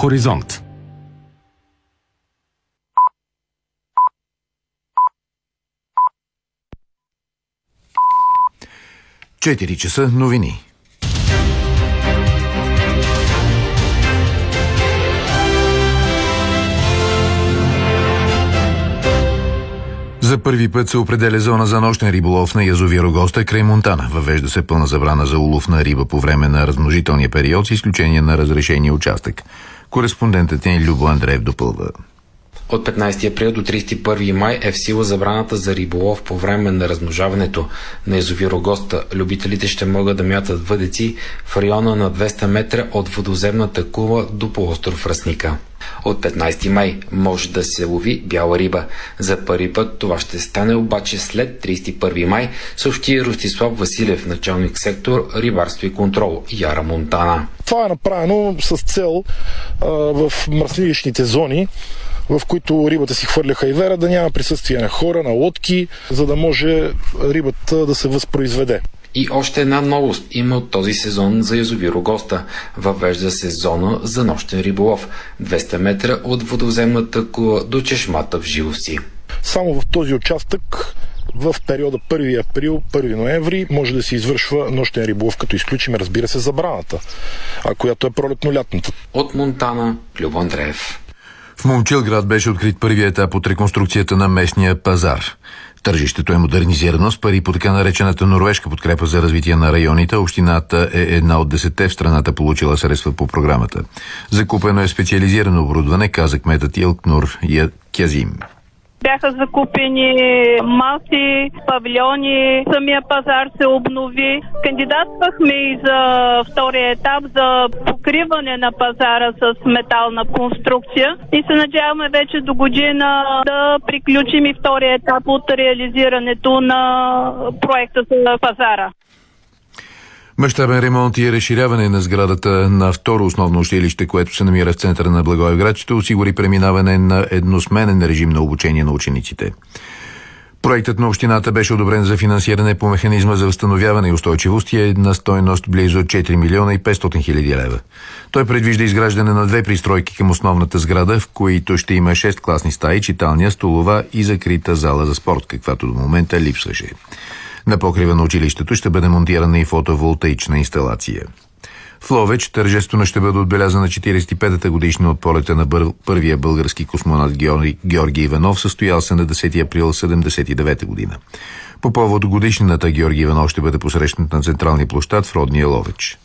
Хоризонт. Четири часа новини. За първи път се определя зона за нощен риболов на язовир Огоста край Монтана. Въвежда се пълна забрана за улов на риба по време на размножителния период с изключение на разрешения участък. Кореспондентът ни Любо Андреев допълва. От 15 април до 31 май е в сила забраната за риболов по време на размножаването на язовир Огоста. Любителите ще могат да мятат въдеци в района на 200 метра от водоземната кула до полуостров Ръсника. От 15 май може да се лови бяла риба. За първи път това ще стане обаче след 31 май, съобщи Ростислав Василев, началник сектор рибарство и контрол, Яра Монтана. Това е направено с цел в мръснилищните зони, в които рибата си хвърля хайвера, да няма присъствие на хора, на лодки, за да може рибата да се възпроизведе. И още една новост има от този сезон за язовир Огоста. Въвежда се зона за нощен риболов. 200 метра от водоземната кула до чешмата в Жиловци. Само в този участък в периода 1 април, 1 ноември може да се извършва нощен риболов, като изключим, разбира се, забраната, която е пролетно-лятната. От Монтана, Любо Андреев. В Момчилград беше открит първият етап от реконструкцията на местния пазар. Тържището е модернизирано с пари по така наречената норвежка подкрепа за развитие на районите. Общината е една от 10 в страната получила средства по програмата. Закупено е специализирано оборудване, каза кметът Илкнур Кязим. Бяха закупени маси, павилиони, самия пазар се обнови. Кандидатствахме и за втория етап за покриване на пазара с метална конструкция и се надяваме вече до година да приключим и втория етап от реализирането на проекта за пазара. Мащабен ремонт и разширяване на сградата на второ основно училище, което се намира в центъра на Благоевград, ще осигури преминаване на едносменен режим на обучение на учениците. Проектът на общината беше одобрен за финансиране по механизма за възстановяване и устойчивост и е на стойност близо 4 милиона и 500 хиляди лева. Той предвижда изграждане на 2 пристройки към основната сграда, в които ще има 6 класни стаи, читалня, столова и закрита зала за спорт, каквато до момента липсваше. На покрива на училището ще бъде монтирана и фотоволтаична инсталация. В Ловеч тържествено ще бъде отбелязана 45-та годишна от полета на първия български космонавт Георги Иванов, състоял се на 10 април 1979 година. По повод годишнината Георги Иванов ще бъде посрещнат на централния площад в родния Ловеч.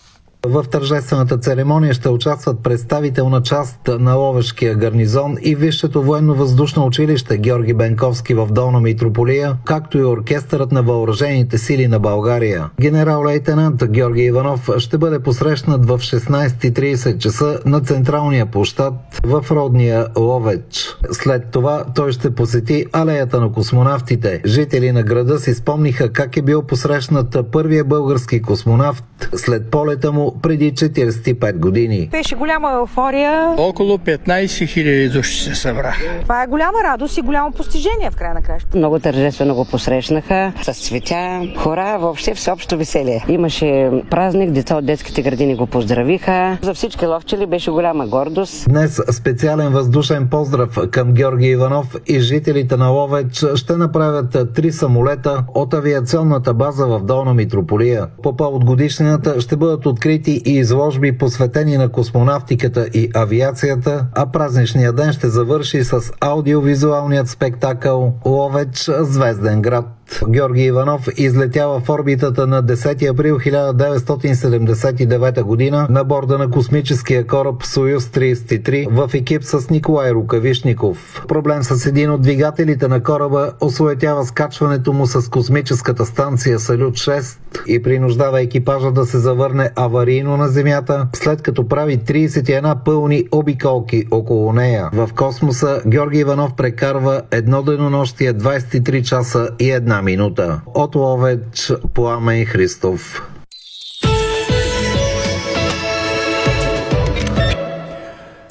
В тържествената церемония ще участват представителна част на Ловешкия гарнизон и Висшето военно-въздушно училище Георги Бенковски в Долна Митрополия, както и оркестърът на въоръжените сили на България. Генерал-лейтенант Георги Иванов ще бъде посрещнат в 16:30 часа на централния площад в родния Ловеч. След това той ще посети алеята на космонавтите. Жители на града си спомниха как е бил посрещнат първия български космонавт след полета му преди 45 години. Беше голяма еуфория. Около 15 хиляди души се събра. Това е голяма радост и голямо постижение в края на кращата. Много тържествено го посрещнаха с цветя, хора, въобще всеобщо веселие. Имаше празник, деца от детските градини го поздравиха. За всички ловчели беше голяма гордост. Днес специален въздушен поздрав към Георги Иванов и жителите на Ловеч ще направят 3 самолета от авиационната база в Долна Митрополия. По повод годишнината ще бъдат открити и изложби, посветени на космонавтиката и авиацията, а празничният ден ще завърши с аудиовизуалният спектакъл Ловеч звезден град. Георги Иванов излетява в орбитата на 10 април 1979 година на борда на космическия кораб Союз 33 в екип с Николай Рукавишников. Проблем с един от двигателите на кораба осуетява скачването му с космическата станция Салют 6 и принуждава екипажа да се завърне аварийно на Земята, след като прави 31 пълни обиколки около нея. В космоса Георги Иванов прекарва едно денонощие 23 часа и 1 минута. От Ловеч, Пламен Христов.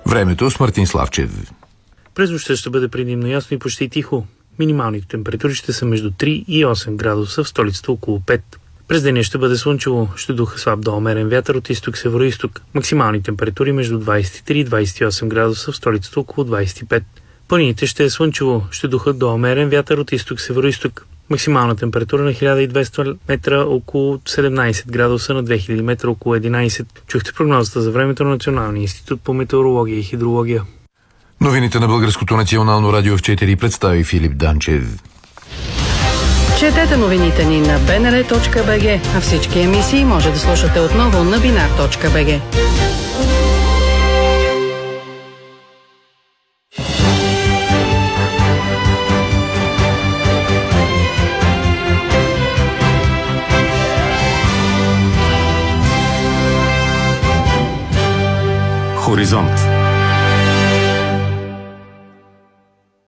Времето с Мартин Славчев. През нощта ще бъде предимно ясно и почти тихо. Минималните температури ще са между 3 и 8 градуса, в столицата около 5. През деня ще бъде слънчево, ще духа слаб до умерен вятър от изток-североизток. Максимални температури между 23 и 28 градуса, в столицата около 25. Планините ще е слънчево, ще духат до умерен вятър от изток-североизток. Максимална температура на 1200 метра около 17 градуса, на 2000 метра около 11. Чухте прогнозата за времето на Националния институт по метеорология и хидрология. Новините на Българското национално радио в 4 представи Филип Данчев. Четете новините ни на bnr.bg, а всички емисии може да слушате отново на binar.bg. Хоризонт.